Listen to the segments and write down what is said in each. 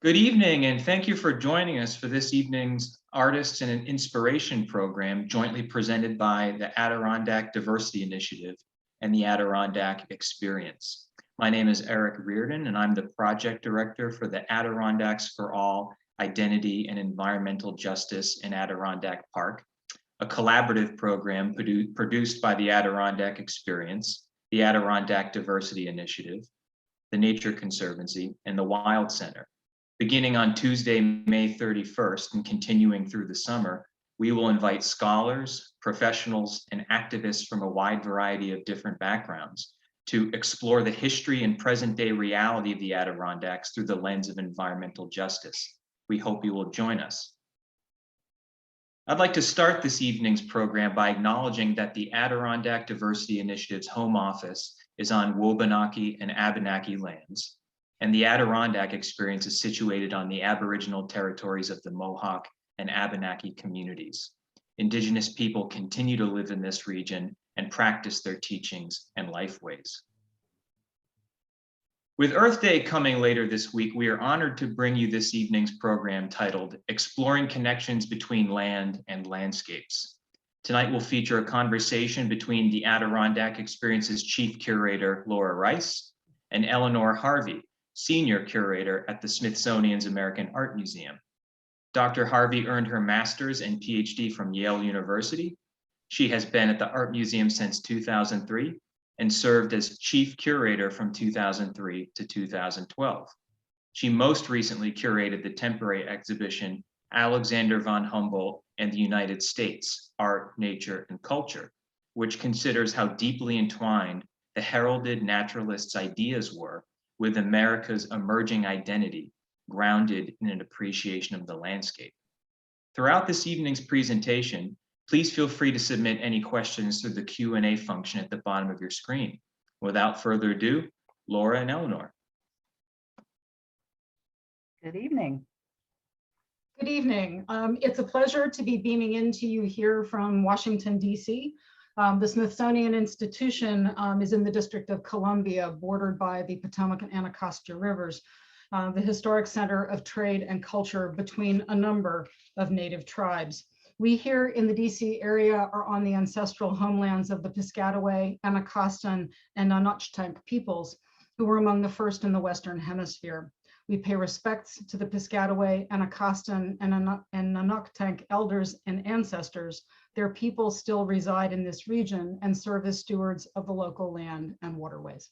Good evening, and thank you for joining us for this evening's Artists and an Inspiration program jointly presented by the Adirondack Diversity Initiative and the Adirondack Experience. My name is Eric Reardon, and I'm the project director for the Adirondacks for All Identity and Environmental Justice in Adirondack Park, a collaborative program produced by the Adirondack Experience, the Adirondack Diversity Initiative, the Nature Conservancy, and the Wild Center. Beginning on Tuesday, May 31st, and continuing through the summer, we will invite scholars, professionals, and activists from a wide variety of different backgrounds to explore the history and present-day reality of the Adirondacks through the lens of environmental justice. We hope you will join us. I'd like to start this evening's program by acknowledging that the Adirondack Diversity Initiative's home office is on Wabanaki and Abenaki lands, and the Adirondack Experience is situated on the Aboriginal territories of the Mohawk and Abenaki communities. Indigenous people continue to live in this region and practice their teachings and lifeways. With Earth Day coming later this week, we are honored to bring you this evening's program titled Exploring Connections Between Land and Landscapes. Tonight will feature a conversation between the Adirondack Experience's Chief Curator, Laura Rice, and Eleanor Harvey, Senior Curator at the Smithsonian's American Art Museum. Dr. Harvey earned her master's and PhD from Yale University. She has been at the Art Museum since 2003 and served as Chief Curator from 2003 to 2012. She most recently curated the temporary exhibition Alexander von Humboldt and the United States, Art, Nature, and Culture, which considers how deeply entwined the heralded naturalist's ideas were with America's emerging identity, grounded in an appreciation of the landscape. Throughout this evening's presentation, please feel free to submit any questions through the Q&A function at the bottom of your screen. Without further ado, Laura and Eleanor. Good evening. Good evening. It's a pleasure to be beaming into you here from Washington, D.C. The Smithsonian Institution is in the District of Columbia, bordered by the Potomac and Anacostia Rivers, the historic center of trade and culture between a number of native tribes. We here in the DC area are on the ancestral homelands of the Piscataway, Anacostan, and Nanochtank peoples, who were among the first in the Western Hemisphere. We pay respects to the Piscataway, Anacostan, and Nanochtank elders and ancestors. Their people still reside in this region and serve as stewards of the local land and waterways.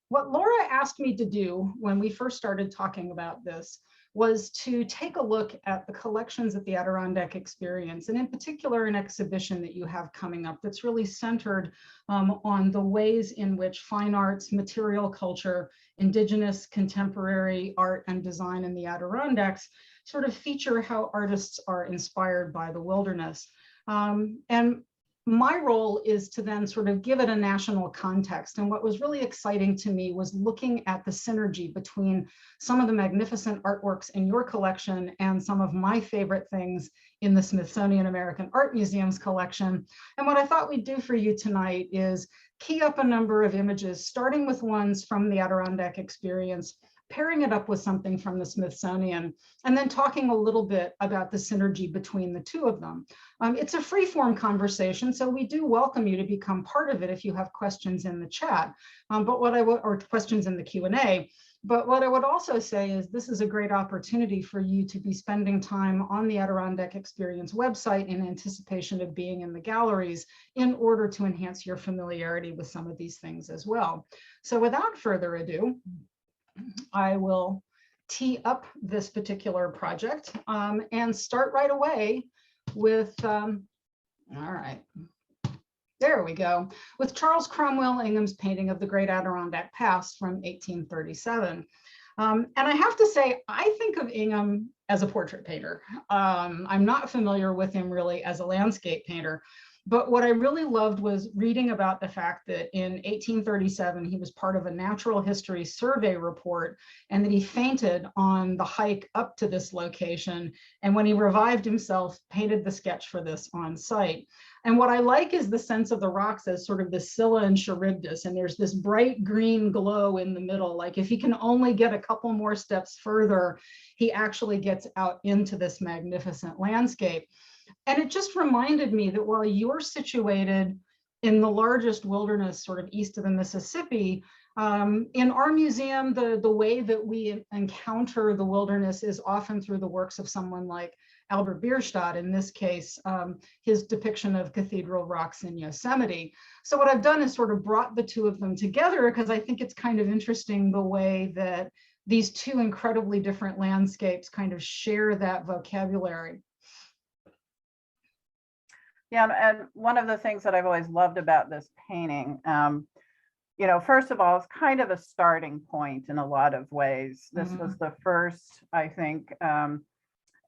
What Laura asked me to do when we first started talking about this was to take a look at the collections at the Adirondack Experience, and in particular an exhibition that you have coming up that's really centered on the ways in which fine arts, material culture, indigenous contemporary art and design in the Adirondacks sort of feature how artists are inspired by the wilderness. And my role is to then sort of give it a national context. And what was really exciting to me was looking at the synergy between some of the magnificent artworks in your collection and some of my favorite things in the Smithsonian American Art Museum's collection. And what I thought we'd do for you tonight is key up a number of images, starting with ones from the Adirondack Experience, pairing it up with something from the Smithsonian, and then talking a little bit about the synergy between the two of them. It's a free-form conversation, so we do welcome you to become part of it if you have questions in the chat, or questions in the Q&A. But what I would also say is this is a great opportunity for you to be spending time on the Adirondack Experience website in anticipation of being in the galleries in order to enhance your familiarity with some of these things as well. So without further ado, I will tee up this particular project and start right away with, all right, there we go, with Charles Cromwell Ingham's painting of the Great Adirondack Pass from 1837. And I have to say, I think of Ingham as a portrait painter. I'm not familiar with him really as a landscape painter. But what I really loved was reading about the fact that in 1837, he was part of a natural history survey report, and that he fainted on the hike up to this location. And when he revived himself, painted the sketch for this on site. And what I like is the sense of the rocks as sort of the Scylla and Charybdis, and there's this bright green glow in the middle. Like if he can only get a couple more steps further, he actually gets out into this magnificent landscape. And it just reminded me that while you're situated in the largest wilderness sort of east of the Mississippi, in our museum, the way that we encounter the wilderness is often through the works of someone like Albert Bierstadt, in this case, his depiction of cathedral rocks in Yosemite. So what I've done is sort of brought the two of them together, because I think it's kind of interesting the way that these two incredibly different landscapes kind of share that vocabulary. Yeah, and one of the things that I've always loved about this painting, you know, first of all, it's kind of a starting point in a lot of ways. This was the first, I think,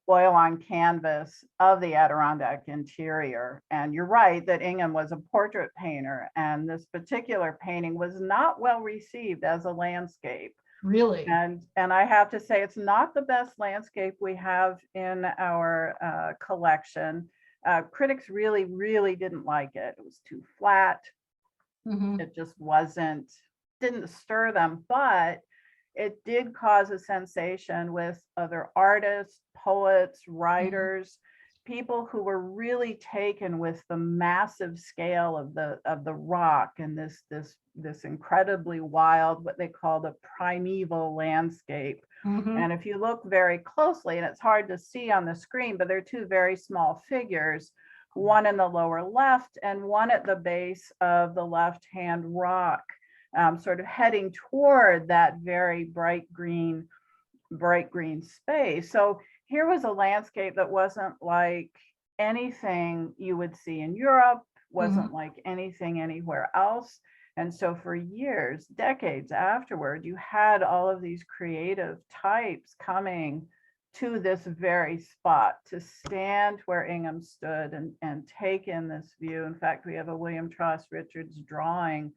oil on canvas of the Adirondack interior. And you're right that Ingham was a portrait painter, and this particular painting was not well received as a landscape. Really? And I have to say, it's not the best landscape we have in our collection. Critics really didn't like it. It was too flat. It just didn't stir them, but it did cause a sensation with other artists, poets, writers, people who were really taken with the massive scale of the rock and this incredibly wild, what they call the primeval landscape. And if you look very closely, and it's hard to see on the screen, but they're two very small figures, one in the lower left and one at the base of the left-hand rock, sort of heading toward that very bright green space. So here was a landscape that wasn't like anything you would see in Europe, wasn't like anything anywhere else. And so for years, decades afterward, you had all of these creative types coming to this very spot to stand where Ingham stood and take in this view. In fact, we have a William Tross Richards drawing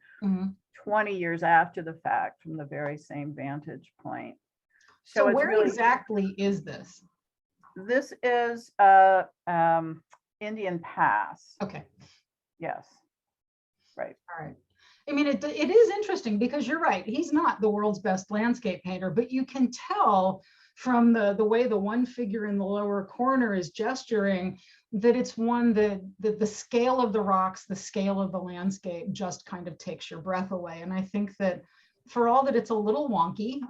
20 years after the fact from the very same vantage point. So where really, exactly is this? This is Indian Pass. Okay. Yes. Right. All right. I mean, it is interesting because you're right. He's not the world's best landscape painter, but you can tell from the way the one figure in the lower corner is gesturing that it's one that the scale of the rocks, the scale of the landscape just kind of takes your breath away. And I think that for all that it's a little wonky,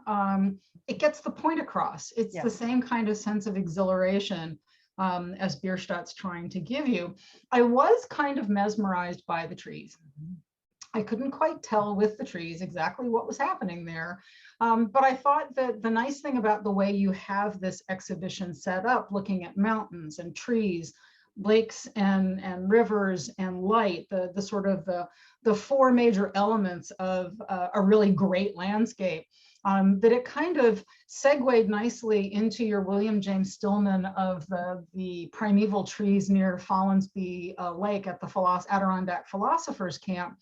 it gets the point across. It's the same kind of sense of exhilaration as Bierstadt's trying to give you. I was kind of mesmerized by the trees. I couldn't quite tell with the trees exactly what was happening there. But I thought that the nice thing about the way you have this exhibition set up, looking at mountains and trees, lakes and rivers and light, the sort of the four major elements of a really great landscape, that it kind of segued nicely into your William James Stillman of the primeval trees near Follansbee Lake at the Adirondack Philosophers Camp.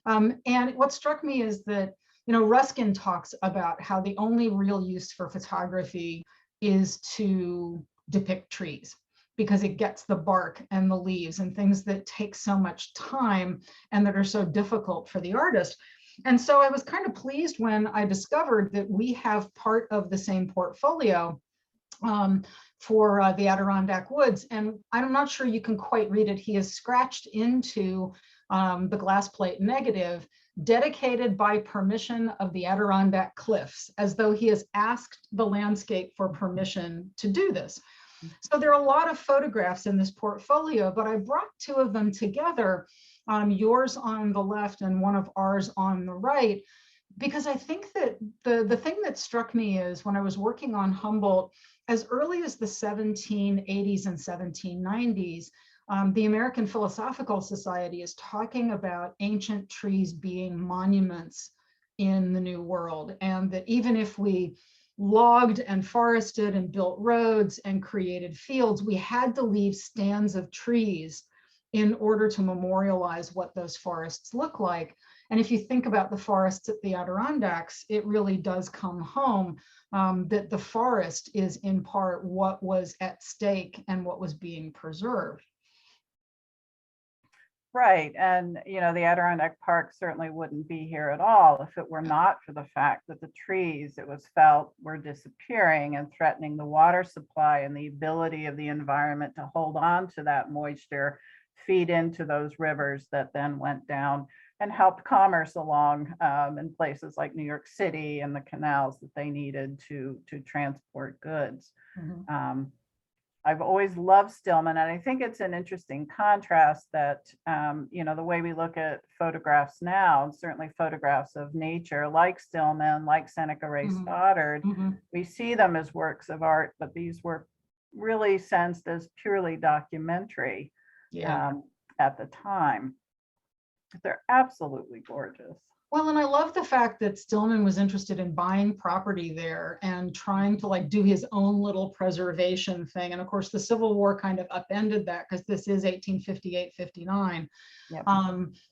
And what struck me is that, you know, Ruskin talks about how the only real use for photography is to depict trees, because it gets the bark and the leaves and things that take so much time and that are so difficult for the artist. And so I was kind of pleased when I discovered that we have part of the same portfolio for the Adirondack Woods. And I'm not sure you can quite read it. He has scratched into the glass plate negative, dedicated by permission of the Adirondack Cliffs, as though he has asked the landscape for permission to do this. So there are a lot of photographs in this portfolio, but I brought two of them together, yours on the left and one of ours on the right, because I think that the thing that struck me is when I was working on Humboldt, as early as the 1780s and 1790s, the American Philosophical Society is talking about ancient trees being monuments in the New World, and that even if we logged and forested and built roads and created fields, we had to leave stands of trees in order to memorialize what those forests look like. And if you think about the forests at the Adirondacks, it really does come home that the forest is in part what was at stake and what was being preserved. Right. And, you know, the Adirondack Park certainly wouldn't be here at all if it were not for the fact that the trees, it was felt, were disappearing and threatening the water supply and the ability of the environment to hold on to that moisture, feed into those rivers that then went down and helped commerce along in places like New York City and the canals that they needed to transport goods. Mm-hmm. I've always loved Stillman, and I think it's an interesting contrast that, you know, the way we look at photographs now, and certainly photographs of nature like Stillman, like Seneca Ray Mm-hmm. Stoddard, Mm-hmm. we see them as works of art, but these were really sensed as purely documentary at the time. They're absolutely gorgeous. Well, and I love the fact that Stillman was interested in buying property there and trying to like do his own little preservation thing. And of course, the Civil War kind of upended that because this is 1858-59. Yep.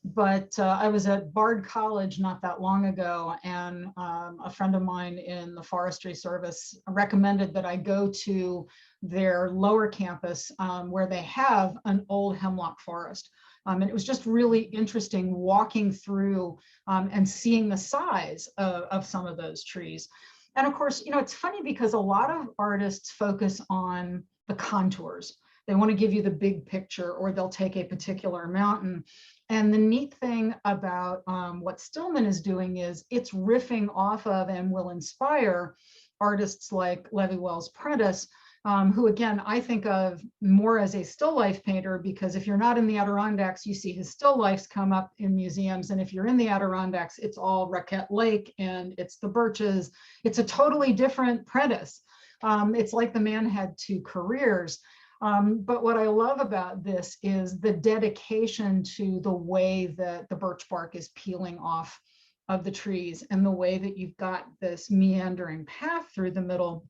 But I was at Bard College not that long ago, and a friend of mine in the Forestry Service recommended that I go to their lower campus where they have an old hemlock forest. And it was just really interesting walking through and seeing the size of some of those trees. And of course, you know, it's funny because a lot of artists focus on the contours. They want to give you the big picture, or they'll take a particular mountain. And the neat thing about what Stillman is doing is it's riffing off of and will inspire artists like Levi Wells Prentice, who again, I think of more as a still life painter, because if you're not in the Adirondacks, you see his still lifes come up in museums. And if you're in the Adirondacks, it's all Raquette Lake and it's the birches. It's a totally different Prentice. It's like the man had two careers. But what I love about this is the dedication to the way that the birch bark is peeling off of the trees and the way that you've got this meandering path through the middle.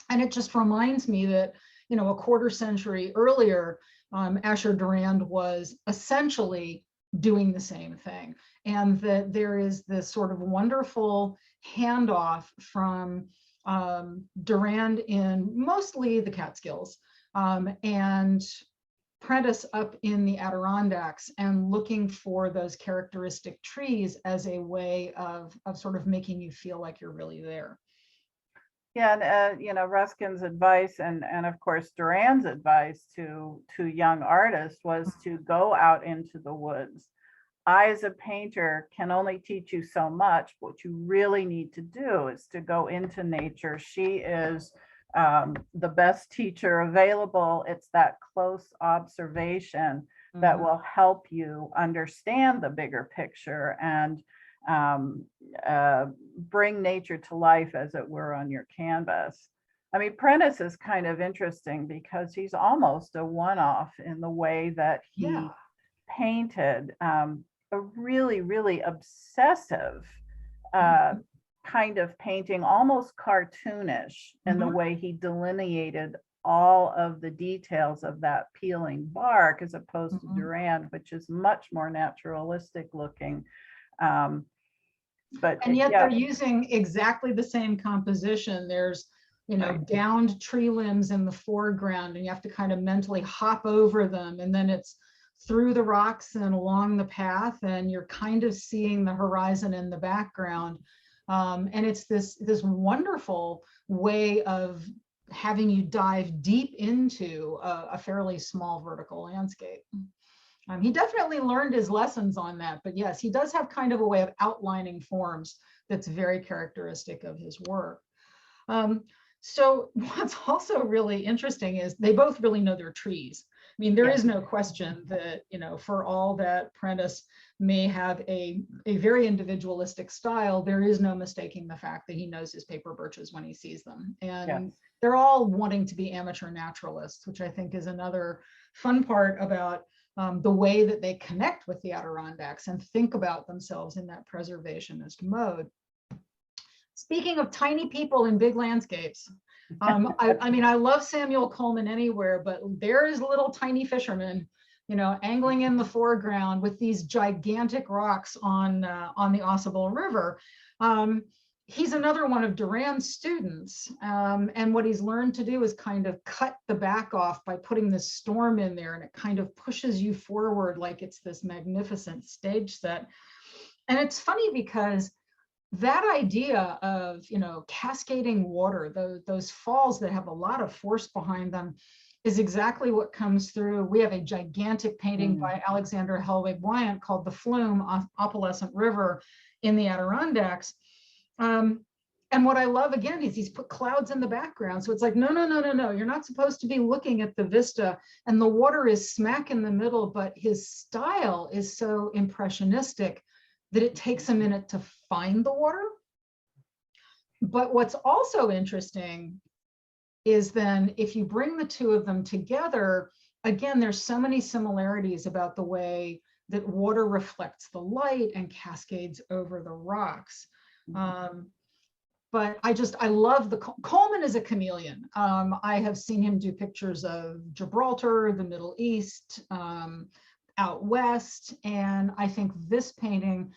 And it just reminds me that, you know, a quarter century earlier, Asher Durand was essentially doing the same thing. And that there is this sort of wonderful handoff from Durand in mostly the Catskills and Prentice up in the Adirondacks, and looking for those characteristic trees as a way of sort of making you feel like you're really there. Yeah, and you know, Ruskin's advice and of course Durand's advice to young artists was to go out into the woods. I, as a painter, can only teach you so much. What you really need to do is to go into nature. She is the best teacher available. It's that close observation that will help you understand the bigger picture and bring nature to life, as it were, on your canvas. I mean, Prentice is kind of interesting because he's almost a one-off in the way that he painted a really, really obsessive kind of painting, almost cartoonish in the way he delineated all of the details of that peeling bark, as opposed to Durand, which is much more naturalistic looking. And yet they're using exactly the same composition. There's, you know, downed tree limbs in the foreground, and you have to kind of mentally hop over them. And then it's through the rocks and along the path, and you're kind of seeing the horizon in the background. And it's this wonderful way of having you dive deep into a fairly small vertical landscape. He definitely learned his lessons on that, but yes, he does have kind of a way of outlining forms that's very characteristic of his work. So what's also really interesting is they both really know their trees. I mean, there is no question that, you know, for all that Prentice may have a very individualistic style, there is no mistaking the fact that he knows his paper birches when he sees them. And they're all wanting to be amateur naturalists, which I think is another fun part about the way that they connect with the Adirondacks and think about themselves in that preservationist mode. Speaking of tiny people in big landscapes, I mean, I love Samuel Coleman anywhere, but there is little tiny fishermen angling in the foreground with these gigantic rocks on the Ausable River. He's another one of Durand's students. And what he's learned to do is kind of cut the back off by putting this storm in there, and it kind of pushes you forward like it's this magnificent stage set. And it's funny because that idea of, cascading water, those falls that have a lot of force behind them, is exactly what comes through. We have a gigantic painting by Alexander Helwig Wyant called The Flume, Opalescent River in the Adirondacks. And what I love again is he's put clouds in the background. So it's like, no, you're not supposed to be looking at the vista, and the water is smack in the middle, but his style is so impressionistic that it takes a minute to find the water. But what's also interesting is then if you bring the two of them together, again, there's so many similarities about the way that water reflects the light and cascades over the rocks. But I love Coleman is a chameleon. I have seen him do pictures of Gibraltar, the Middle East, out west, and I think this painting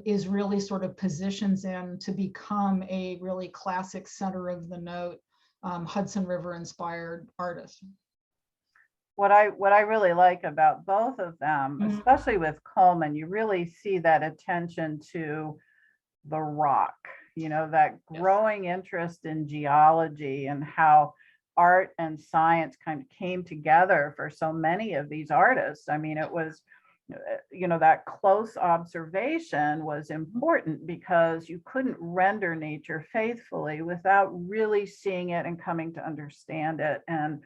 is really sort of positions him to become a really classic center of the note Hudson River inspired artist. What I really like about both of them, especially with Coleman, you really see that attention to the rock, that growing interest in geology and how art and science kind of came together for so many of these artists. I mean, it was, that close observation was important because you couldn't render nature faithfully without really seeing it and coming to understand it. And,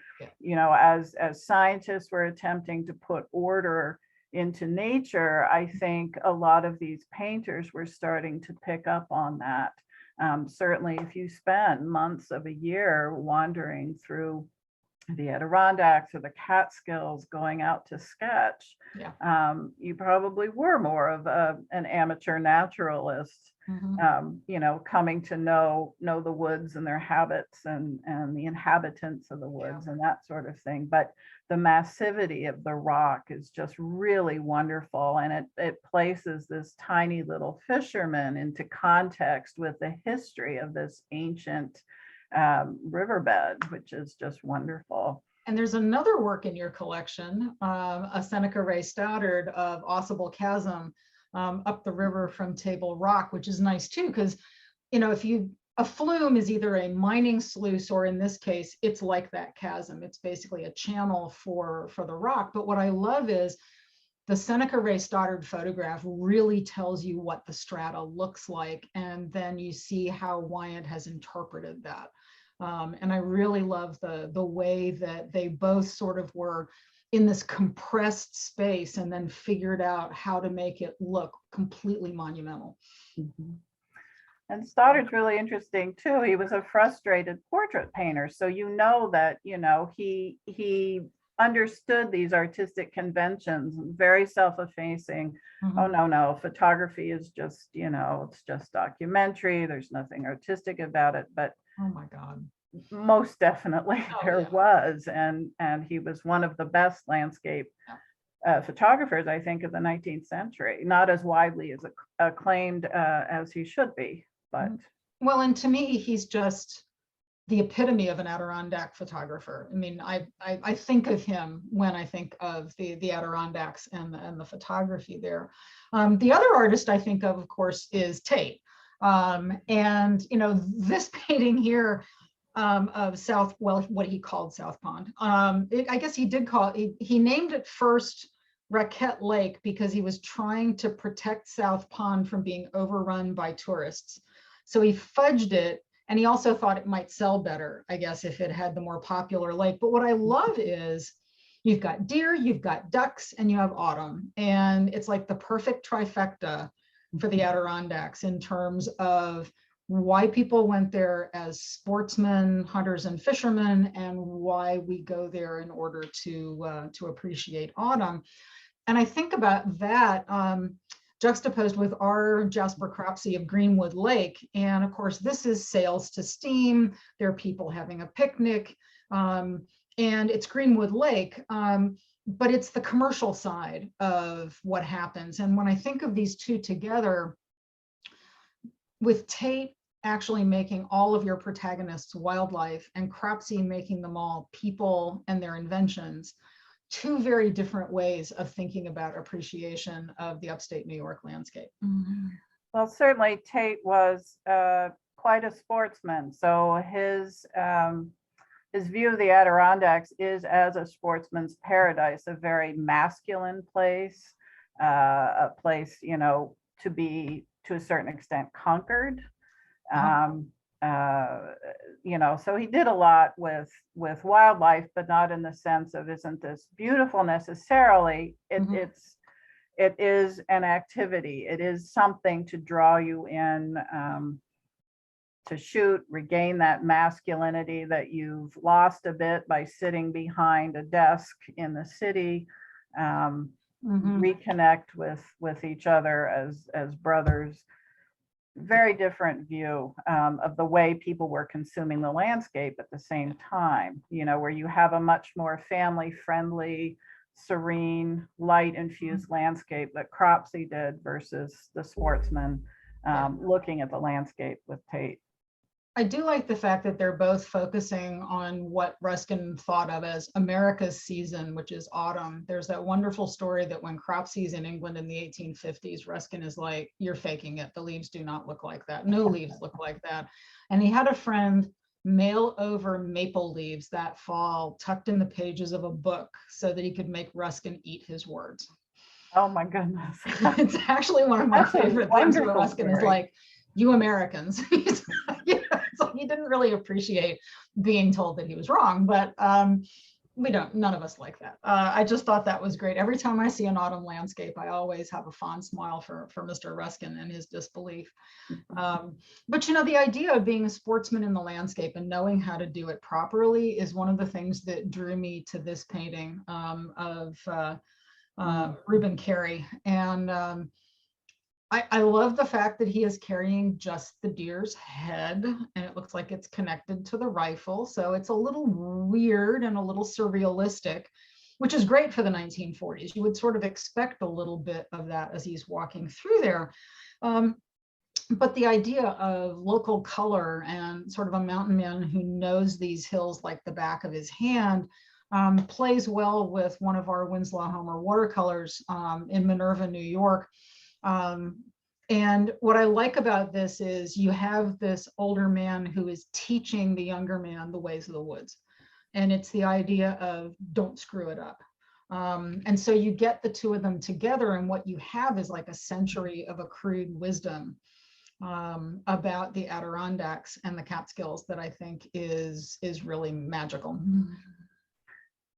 as scientists were attempting to put order into nature, I think a lot of these painters were starting to pick up on that. Certainly, if you spend months of a year wandering through the Adirondacks or the Catskills going out to sketch, you probably were more of an amateur naturalist, coming to know the woods and their habits and the inhabitants of the woods and that sort of thing. But the massivity of the rock is just really wonderful, and it places this tiny little fisherman into context with the history of this ancient riverbed, which is just wonderful. And there's another work in your collection, a Seneca Ray Stoddard of Ausable Chasm up the river from Table Rock, which is nice too, because a flume is either a mining sluice, or in this case, it's like that chasm. It's basically a channel for the rock. But what I love is the Seneca Ray Stoddard photograph really tells you what the strata looks like, and then you see how Wyant has interpreted that. And I really love the way that they both sort of were in this compressed space and then figured out how to make it look completely monumental. And Stoddard's really interesting too. He was a frustrated portrait painter, so that he understood these artistic conventions, very self-effacing. Oh no, photography is just it's just documentary. There's nothing artistic about it. But oh my God, most definitely there was, and he was one of the best landscape photographers, I think, of the 19th century. Not as widely as acclaimed as he should be, but well, and to me, he's just the epitome of an Adirondack photographer. I mean, I think of him when I think of the Adirondacks and the photography there. The other artist I think of course, is Tate. And this painting here of what he called South Pond. I guess he did call it, he named it first Raquette Lake because he was trying to protect South Pond from being overrun by tourists. So he fudged it, and he also thought it might sell better, I guess, if it had the more popular lake. But what I love is you've got deer, you've got ducks, and you have autumn. And it's like the perfect trifecta for the Adirondacks in terms of why people went there as sportsmen, hunters, and fishermen, and why we go there in order to appreciate autumn. And I think about that juxtaposed with our Jasper Cropsey of Greenwood Lake. And of course, this is sails to steam. There are people having a picnic, and it's Greenwood Lake. but it's the commercial side of what happens. And when I think of these two together, with Tate actually making all of your protagonists wildlife and Cropsey making them all people and their inventions, two very different ways of thinking about appreciation of the upstate New York landscape. Well, certainly Tate was quite a sportsman. So his view of the Adirondacks is as a sportsman's paradise, a very masculine place, a place, you know, to be to a certain extent conquered. You know, so he did a lot with wildlife, but not in the sense of isn't this beautiful necessarily. It is an activity. It is something to draw you in, to shoot, regain that masculinity that you've lost a bit by sitting behind a desk in the city, reconnect with each other as brothers. Very different view of the way people were consuming the landscape at the same time, you know, where you have a much more family friendly, serene, light infused landscape that Cropsey did versus the sportsman looking at the landscape with Tate. I do like the fact that they're both focusing on what Ruskin thought of as America's season, which is autumn. There's that wonderful story that when Cropsey's in England in the 1850s, Ruskin is like, you're faking it. The leaves do not look like that. No leaves look like that. And he had a friend mail over maple leaves that fall tucked in the pages of a book so that he could make Ruskin eat his words. Oh my goodness. It's actually one of my favorite things where Ruskin is like, you Americans. So he didn't really appreciate being told that he was wrong, but none of us like that. I just thought that was great. Every time I see an autumn landscape, I always have a fond smile for Mr. Ruskin and his disbelief. But you know, the idea of being a sportsman in the landscape and knowing how to do it properly is one of the things that drew me to this painting of Reuben Carey. And I love the fact that he is carrying just the deer's head and it looks like it's connected to the rifle. So it's a little weird and a little surrealistic, which is great for the 1940s. You would sort of expect a little bit of that as he's walking through there. But the idea of local color and sort of a mountain man who knows these hills like the back of his hand plays well with one of our Winslow Homer watercolors in Minerva, New York. And what I like about this is you have this older man who is teaching the younger man the ways of the woods. And it's the idea of don't screw it up. And so you get the two of them together and what you have is like a century of accrued wisdom about the Adirondacks and the Catskills that I think is really magical.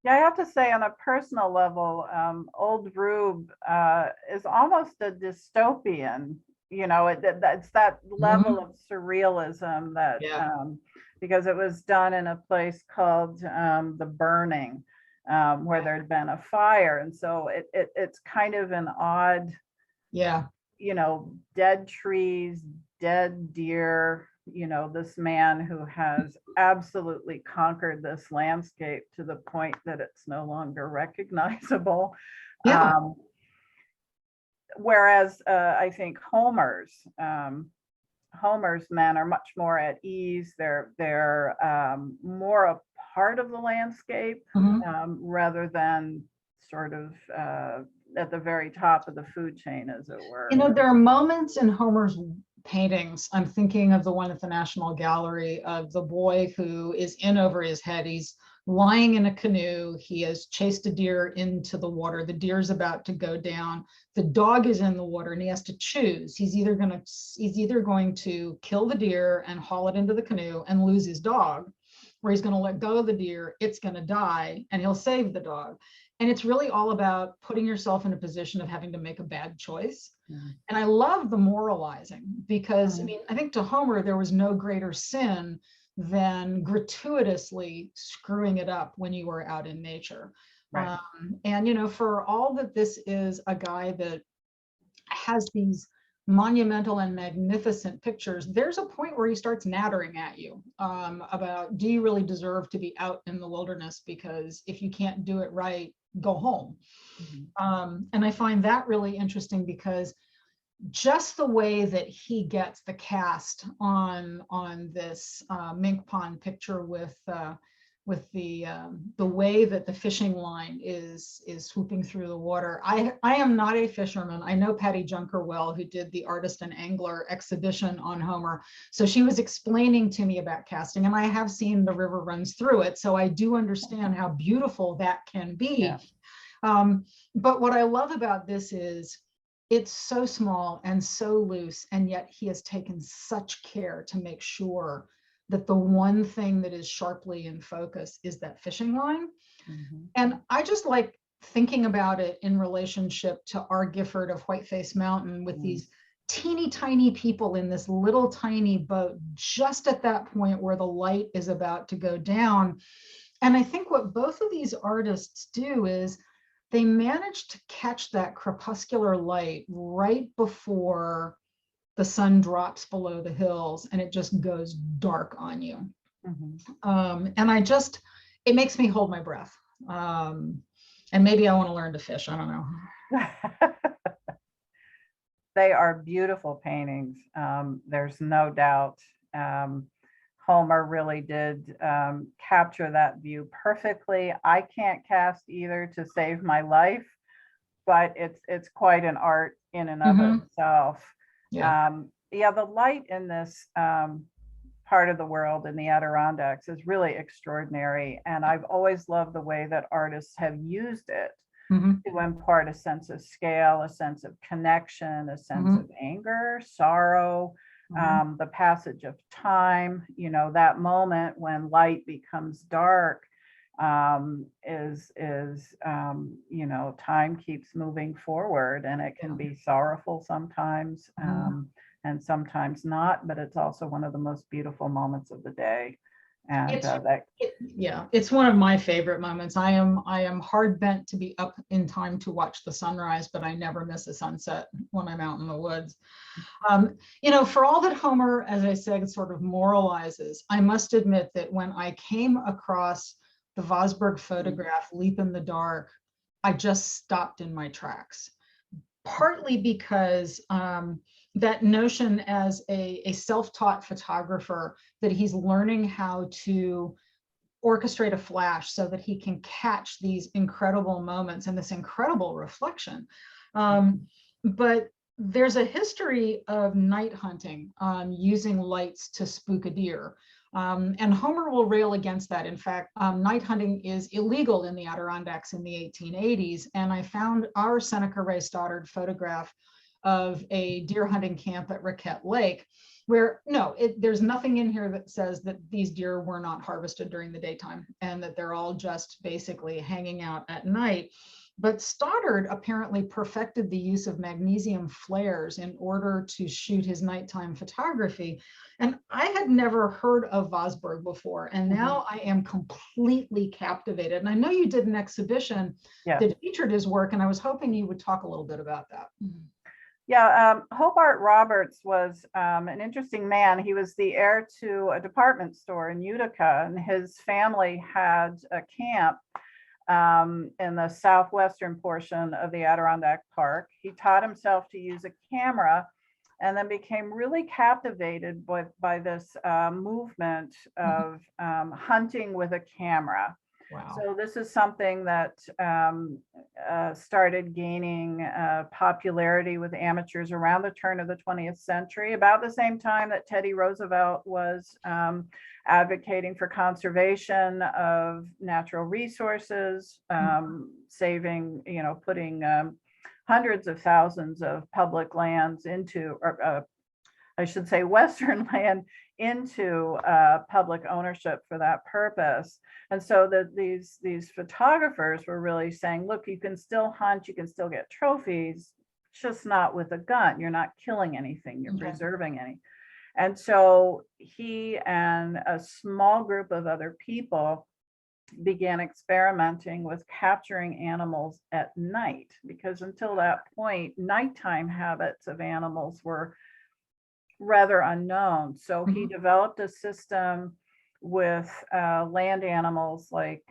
Yeah, I have to say on a personal level, Old Rube is almost a dystopian, you know, it's that level of surrealism that, because it was done in a place called The Burning, where there'd been a fire. And so it's kind of an odd, you know, dead trees, dead deer, you know, this man who has absolutely conquered this landscape to the point that it's no longer recognizable. Whereas I think Homer's men are much more at ease. They're more a part of the landscape rather than sort of at the very top of the food chain, as it were. You know, there are moments in Homer's paintings. I'm thinking of the one at the National Gallery of the boy who is in over his head. He's lying in a canoe. He has chased a deer into the water. The deer's about to go down. The dog is in the water and he has to choose. He's either going to kill the deer and haul it into the canoe and lose his dog, or he's going to let go of the deer, it's going to die, and he'll save the dog. And it's really all about putting yourself in a position of having to make a bad choice. And I love the moralizing because, I mean, I think to Homer, there was no greater sin than gratuitously screwing it up when you were out in nature. And, you know, for all that this is a guy that has these monumental and magnificent pictures, there's a point where he starts nattering at you about, do you really deserve to be out in the wilderness? Because if you can't do it right, go home. And I find that really interesting because just the way that he gets the cast on this mink pond picture with the way that the fishing line is swooping through the water. I am not a fisherman. I know Patty Junker well, who did the Artist and Angler exhibition on Homer. So she was explaining to me about casting, and I have seen The River Runs Through It. So I do understand how beautiful that can be. Yeah. But what I love about this is it's so small and so loose, and yet he has taken such care to make sure that the one thing that is sharply in focus is that fishing line. And I just like thinking about it in relationship to our Gifford of Whiteface Mountain with these teeny tiny people in this little tiny boat just at that point where the light is about to go down. And I think what both of these artists do is they manage to catch that crepuscular light right before the sun drops below the hills and it just goes dark on you. And it makes me hold my breath. And maybe I want to learn to fish. I don't know. They are beautiful paintings. There's no doubt. Homer really did capture that view perfectly. I can't cast either to save my life, but it's quite an art in and of itself. Yeah, the light in this part of the world in the Adirondacks is really extraordinary. And I've always loved the way that artists have used it to impart a sense of scale, a sense of connection, a sense of anger, sorrow, the passage of time, that moment when light becomes dark is time keeps moving forward, and it can be sorrowful sometimes and sometimes not, but it's also one of the most beautiful moments of the day. And it's one of my favorite moments. I am hard bent to be up in time to watch the sunrise, but I never miss a sunset when I'm out in the woods. For all that Homer, as I said, sort of moralizes, I must admit that when I came across the Vosburgh photograph, Leap in the Dark, I just stopped in my tracks, partly because that notion as a self-taught photographer that he's learning how to orchestrate a flash so that he can catch these incredible moments and this incredible reflection. But there's a history of night hunting using lights to spook a deer. And Homer will rail against that. In fact, night hunting is illegal in the Adirondacks in the 1880s. And I found our Seneca Ray Stoddard photograph of a deer hunting camp at Riquette Lake, where there's nothing in here that says that these deer were not harvested during the daytime and that they're all just basically hanging out at night. But Stoddard apparently perfected the use of magnesium flares in order to shoot his nighttime photography. And I had never heard of Vosburgh before, and now I am completely captivated. And I know you did an exhibition that featured his work, and I was hoping you would talk a little bit about that. Yeah, Hobart Roberts was an interesting man. He was the heir to a department store in Utica, and his family had a camp in the southwestern portion of the Adirondack Park. He taught himself to use a camera and then became really captivated by this movement of hunting with a camera. Wow. So this is something that started gaining popularity with amateurs around the turn of the 20th century, about the same time that Teddy Roosevelt was advocating for conservation of natural resources, saving, putting hundreds of thousands of public lands into, I should say Western land into public ownership for that purpose. And so that these photographers were really saying, look, you can still hunt, you can still get trophies, just not with a gun. You're not killing anything, you're preserving any. And so he and a small group of other people began experimenting with capturing animals at night, because until that point, nighttime habits of animals were rather unknown. So he developed a system with land animals like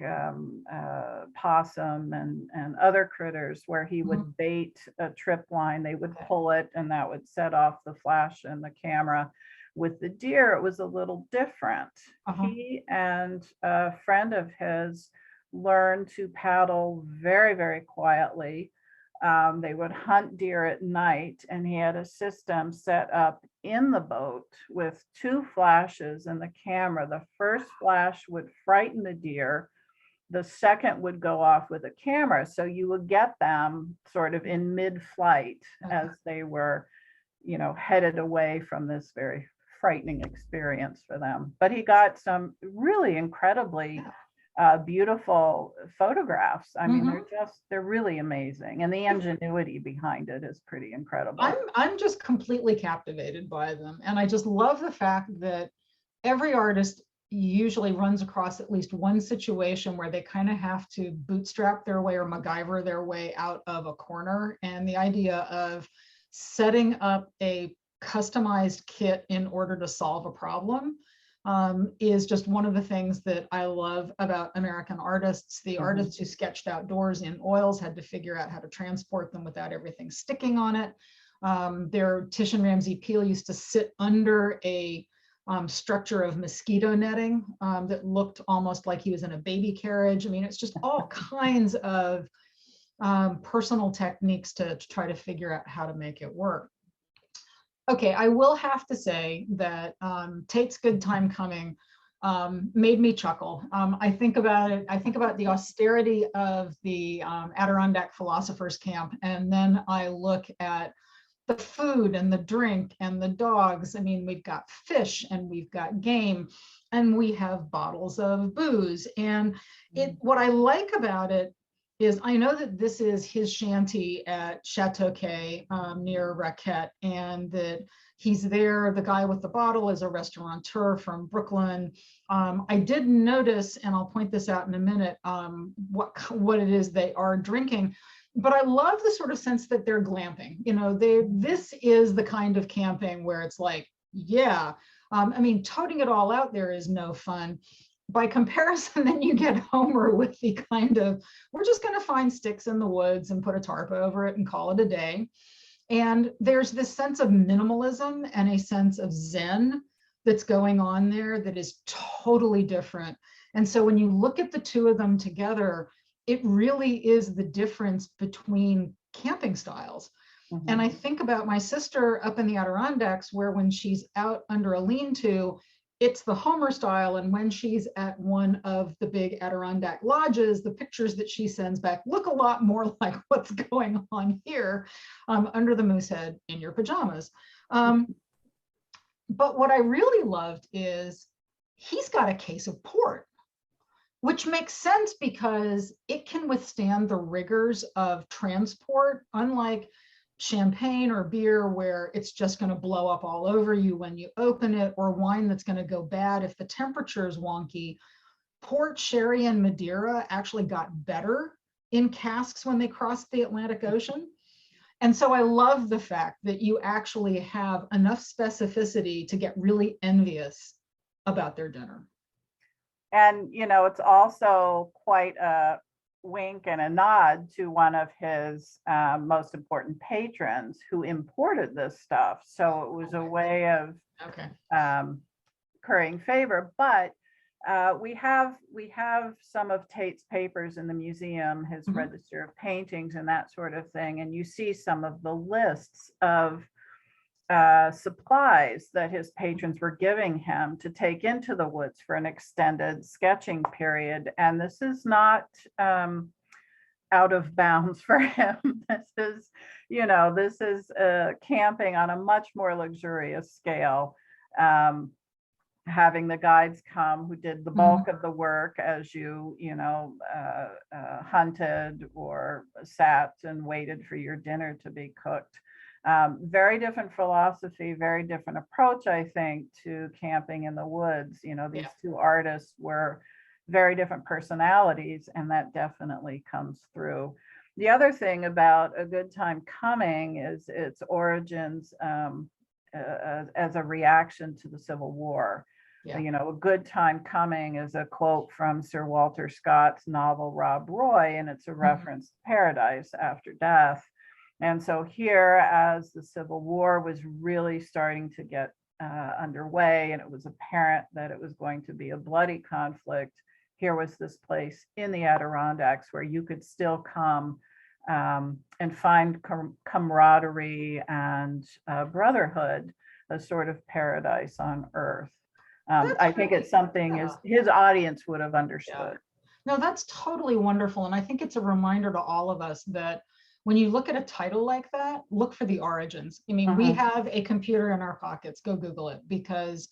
possum and other critters, where he would bait a trip line, they would pull it, and that would set off the flash in the camera. With the deer, it was a little different. He and a friend of his learned to paddle very, very quietly. They would hunt deer at night, and he had a system set up in the boat with 2 flashes in the camera. The first flash would frighten the deer. The second would go off with a camera. So you would get them sort of in mid-flight as they were, headed away from this very frightening experience for them. But he got some really incredibly beautiful photographs. I mean, they're really amazing. And the ingenuity behind it is pretty incredible. I'm just completely captivated by them. And I just love the fact that every artist usually runs across at least one situation where they kind of have to bootstrap their way or MacGyver their way out of a corner. And the idea of setting up a customized kit in order to solve a problem is just one of the things that I love about American artists. The artists who sketched outdoors in oils had to figure out how to transport them without everything sticking on it. Titian Ramsey Peale used to sit under a structure of mosquito netting that looked almost like he was in a baby carriage. I mean, it's just all kinds of personal techniques to try to figure out how to make it work. Okay, I will have to say that Tate's Good Time Coming made me chuckle. I think about it, I think about the austerity of the Adirondack Philosophers Camp, and then I look at the food and the drink and the dogs. I mean, we've got fish and we've got game and we have bottles of booze. And what I like about it is I know that this is his shanty at Chateau Quay near Raquette, and that he's there. The guy with the bottle is a restaurateur from Brooklyn. I did notice, and I'll point this out in a minute, what it is they are drinking. But I love the sort of sense that they're glamping. This is the kind of camping where it's like, yeah, I mean, toting it all out there is no fun. By comparison, then you get Homer with the kind of, we're just going to find sticks in the woods and put a tarp over it and call it a day. And there's this sense of minimalism and a sense of Zen that's going on there that is totally different. And so when you look at the two of them together, it really is the difference between camping styles. And I think about my sister up in the Adirondacks, where when she's out under a lean-to, it's the Homer style. And when she's at one of the big Adirondack lodges, the pictures that she sends back look a lot more like what's going on here under the moose head in your pajamas. But what I really loved is he's got a case of port, which makes sense because it can withstand the rigors of transport, unlike champagne or beer where it's just going to blow up all over you when you open it, or wine that's going to go bad if the temperature is wonky. Port, sherry, and Madeira actually got better in casks when they crossed the Atlantic Ocean. And so I love the fact that you actually have enough specificity to get really envious about their dinner. And, it's also quite a wink and a nod to one of his most important patrons who imported this stuff. So it was a way of currying favor. But we have some of Tate's papers in the museum, his register of paintings and that sort of thing. And you see some of the lists of supplies that his patrons were giving him to take into the woods for an extended sketching period. And this is not out of bounds for him. This is camping on a much more luxurious scale. Having the guides come who did the bulk of the work as you hunted or sat and waited for your dinner to be cooked. Very different philosophy, very different approach, I think, to camping in the woods. These two artists were very different personalities, and that definitely comes through. The other thing about A Good Time Coming is its origins as a reaction to the Civil War. Yeah. You know, a good time coming is a quote from Sir Walter Scott's novel Rob Roy, and it's a reference to paradise after death. And so here, as the Civil War was really starting to get underway, and it was apparent that it was going to be a bloody conflict, here was this place in the Adirondacks where you could still come and find camaraderie and brotherhood, a sort of paradise on earth. I think it's something his audience would have understood. Yeah. No, that's totally wonderful. And I think it's a reminder to all of us that when you look at a title like that, look for the origins. I mean, we have a computer in our pockets, go Google it, because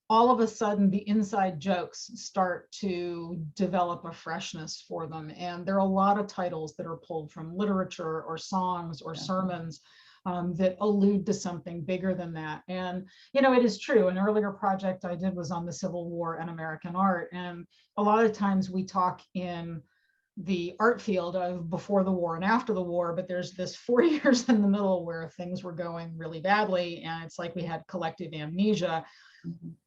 all of a sudden the inside jokes start to develop a freshness for them. And there are a lot of titles that are pulled from literature or songs or sermons that allude to something bigger than that. And, you know, it is true. An earlier project I did was on the Civil War and American art. And a lot of times we talk in the art field of before the war and after the war, but there's this 4 years in the middle where things were going really badly. And it's like we had collective amnesia.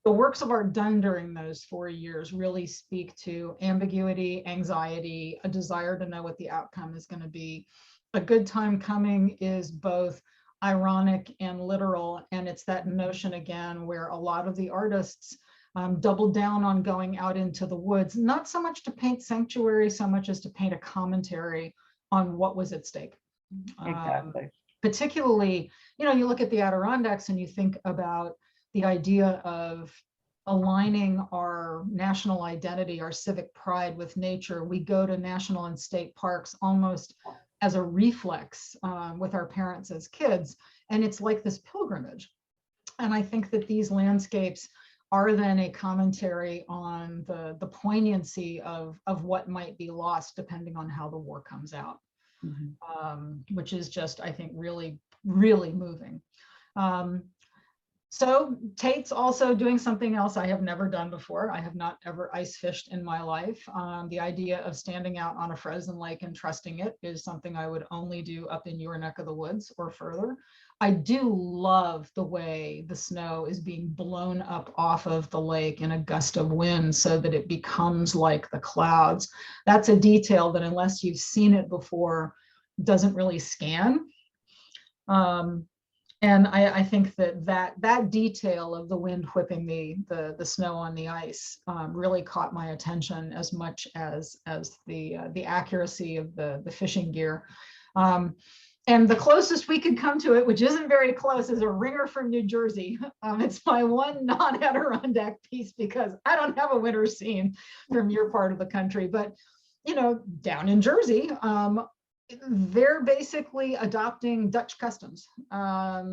The works of art done during those 4 years really speak to ambiguity, anxiety, a desire to know what the outcome is going to be. A good time coming is both ironic and literal. And it's that notion again, where a lot of the artists doubled down on going out into the woods, not so much to paint sanctuary, so much as to paint a commentary on what was at stake. Exactly. Particularly, you know, you look at the Adirondacks and you think about the idea of aligning our national identity, our civic pride with nature. We go to national and state parks almost as a reflex with our parents as kids. And it's like this pilgrimage. And I think that these landscapes are then a commentary on the poignancy of what might be lost depending on how the war comes out, which is just, I think, really, really moving. So Tate's also doing something else I have never done before. I have not ever ice fished in my life. The idea of standing out on a frozen lake and trusting it is something I would only do up in your neck of the woods or further. I do love the way the snow is being blown up off of the lake in a gust of wind so that it becomes like the clouds. That's a detail that unless you've seen it before, doesn't really scan. And I think that detail of the wind whipping the snow on the ice really caught my attention as much as the accuracy of the fishing gear. And the closest we could come to it, which isn't very close, is a ringer from New Jersey. It's my one non-Adirondack piece because I don't have a winter scene from your part of the country. But, you know, down in Jersey, they're basically adopting Dutch customs.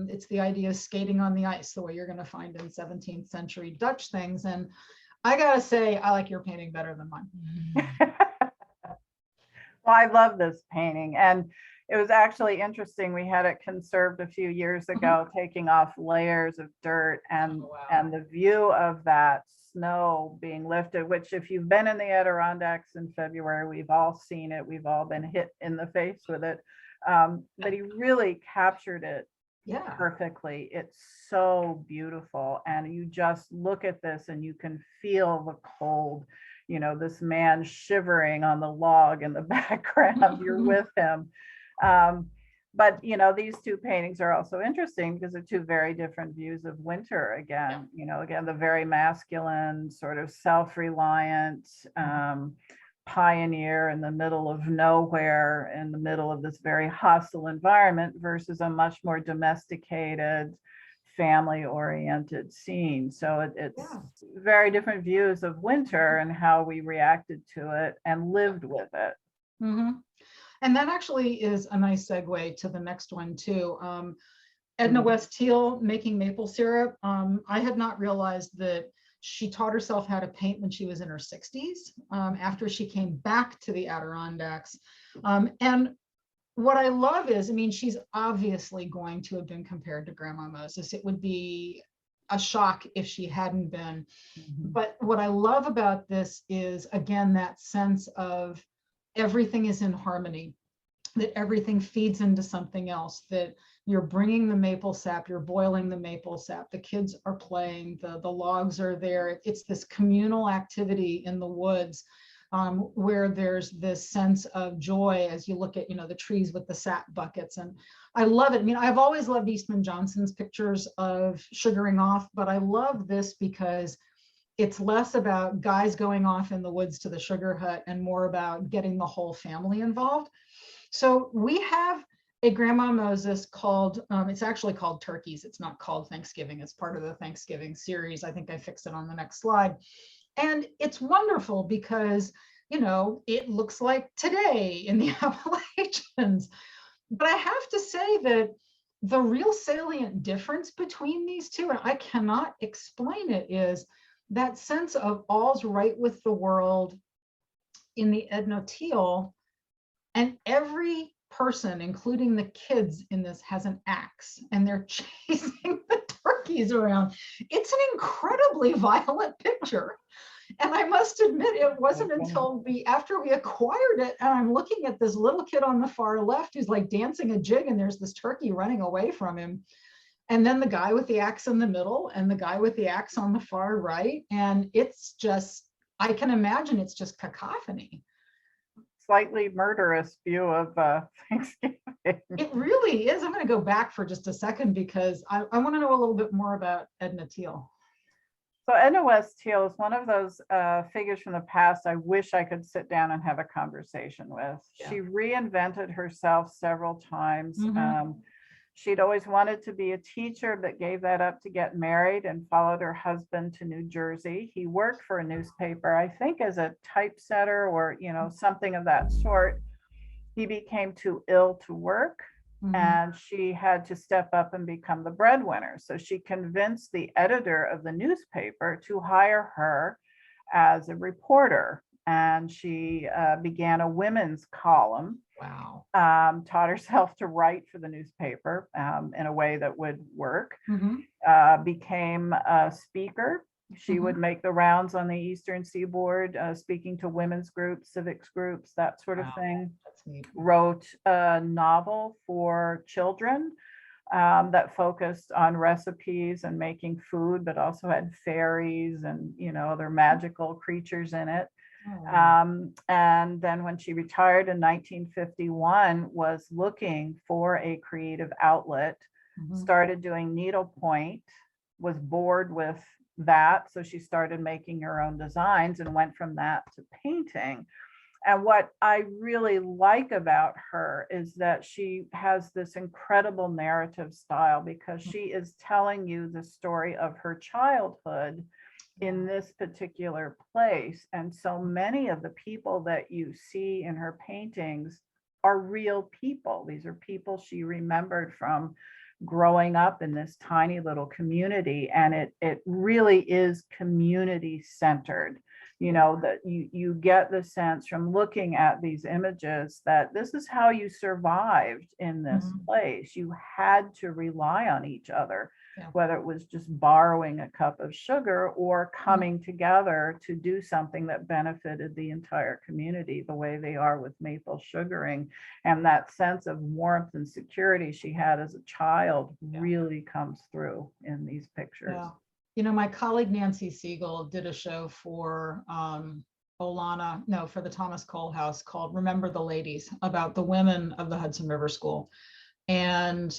It's the idea of skating on the ice, the way you're going to find in 17th century Dutch things. And I got to say, I like your painting better than mine. Well, I love this painting. And it was actually interesting. We had it conserved a few years ago, taking off layers of dirt and the view of that snow being lifted, which if you've been in the Adirondacks in February, we've all seen it. We've all been hit in the face with it. But he really captured it perfectly. It's so beautiful. And you just look at this and you can feel the cold, you know, this man shivering on the log in the background. You're with him. But, you know, these two paintings are also interesting because they're two very different views of winter. Again, you know, again, the very masculine, sort of self-reliant pioneer in the middle of nowhere, in the middle of this very hostile environment versus a much more domesticated, family-oriented scene. So it's very different views of winter and how we reacted to it and lived with it. And that actually is a nice segue to the next one too. Edna West Teal making maple syrup. I had not realized that she taught herself how to paint when she was in her 60s, after she came back to the Adirondacks. And what I love is, I mean, she's obviously going to have been compared to Grandma Moses. It would be a shock if she hadn't been. But what I love about this is, again, that sense of everything is in harmony, that everything feeds into something else, that You're bringing the maple sap, you're boiling the maple sap, the kids are playing, the logs are there. It's this communal activity in the woods, where there's this sense of joy as you look at, the trees with the sap buckets. And I love it. I mean, I've always loved Eastman Johnson's pictures of sugaring off, but I love this because it's less about guys going off in the woods to the sugar hut and more about getting the whole family involved. So we have a Grandma Moses called, it's actually called Turkeys. It's not called Thanksgiving. It's part of the Thanksgiving series. I think I fixed it on the next slide. And it's wonderful because, it looks like today in the Appalachians. But I have to say that the real salient difference between these two, and I cannot explain it, is that sense of all's right with the world in the Edna Teal, and every person, including the kids in this, has an axe and they're chasing the turkeys around. It's an incredibly violent picture. And I must admit, it wasn't until after we acquired it, and I'm looking at this little kid on the far left who's like dancing a jig, and there's this turkey running away from him. And then the guy with the axe in the middle and the guy with the axe on the far right. And it's just, I can imagine it's just cacophony. Slightly murderous view of Thanksgiving. It really is. I'm going to go back for just a second because I want to know a little bit more about Edna Teal. So Edna West Teal is one of those figures from the past I wish I could sit down and have a conversation with. Yeah. She reinvented herself several times. Mm-hmm. She'd always wanted to be a teacher, but gave that up to get married and followed her husband to New Jersey. He worked for a newspaper, I think as a typesetter or, something of that sort. He became too ill to work. Mm-hmm. And she had to step up and become the breadwinner. So she convinced the editor of the newspaper to hire her as a reporter. And she began a women's column. Wow. Taught herself to write for the newspaper in a way that would work. Mm-hmm. Became a speaker. She mm-hmm. would make the rounds on the Eastern Seaboard, speaking to women's groups, civics groups, that sort of thing. That's neat. Wrote a novel for children that focused on recipes and making food, but also had fairies and, other magical creatures in it. Oh. And then when she retired in 1951, was looking for a creative outlet, mm-hmm. started doing needlepoint, was bored with that. So she started making her own designs and went from that to painting. And what I really like about her is that she has this incredible narrative style because she is telling you the story of her childhood in this particular place. And so many of the people that you see in her paintings are real people. These are people she remembered from growing up in this tiny little community. And it really is community centered. That you get the sense from looking at these images that this is how you survived in this mm-hmm. place. You had to rely on each other. Yeah. Whether it was just borrowing a cup of sugar or coming mm-hmm. together to do something that benefited the entire community, the way they are with maple sugaring. And that sense of warmth and security she had as a child yeah. really comes through in these pictures. Yeah. My colleague Nancy Siegel did a show for for the Thomas Cole House called Remember the Ladies, about the women of the Hudson River School. And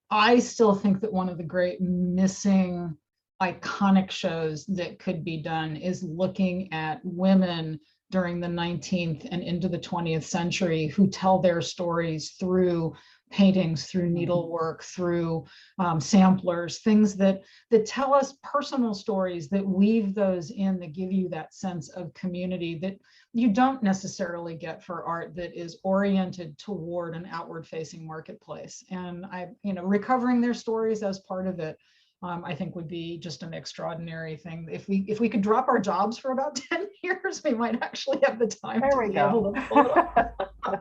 I still think that one of the great missing iconic shows that could be done is looking at women during the 19th and into the 20th century who tell their stories through paintings, through needlework, through samplers, things that tell us personal stories, that weave those in, that give you that sense of community that you don't necessarily get for art that is oriented toward an outward facing marketplace. And recovering their stories as part of it, I think would be just an extraordinary thing. If we could drop our jobs for about 10 years, we might actually have the time to be able to pull it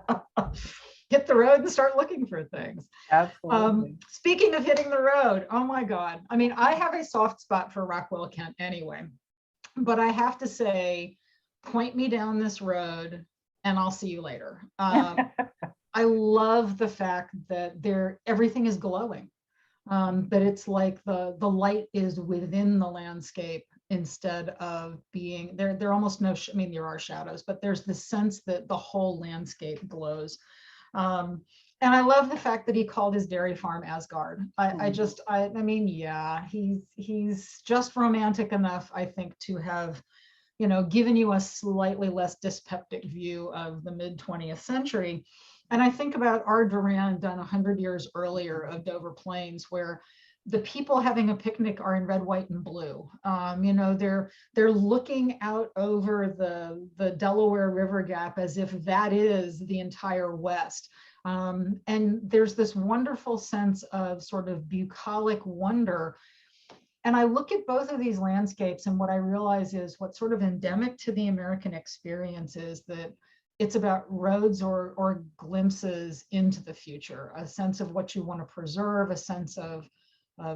off. Hit the road and start looking for things. Absolutely. Speaking of hitting the road, oh my God. I mean, I have a soft spot for Rockwell Kent anyway, but I have to say, point me down this road and I'll see you later. I love the fact that everything is glowing. That it's like the light is within the landscape instead of being there. There are almost no, I mean, there are shadows, but there's the sense that the whole landscape glows. And I love the fact that he called his dairy farm Asgard. I mean, yeah, he's just romantic enough, I think, to have, given you a slightly less dyspeptic view of the mid 20th century. And I think about our Durand done 100 years earlier of Dover Plains, where the people having a picnic are in red, white, and blue. They're looking out over the Delaware River Gap as if that is the entire West. And there's this wonderful sense of sort of bucolic wonder. And I look at both of these landscapes, and what I realize is what's sort of endemic to the American experience is that it's about roads or glimpses into the future, a sense of what you want to preserve, a sense of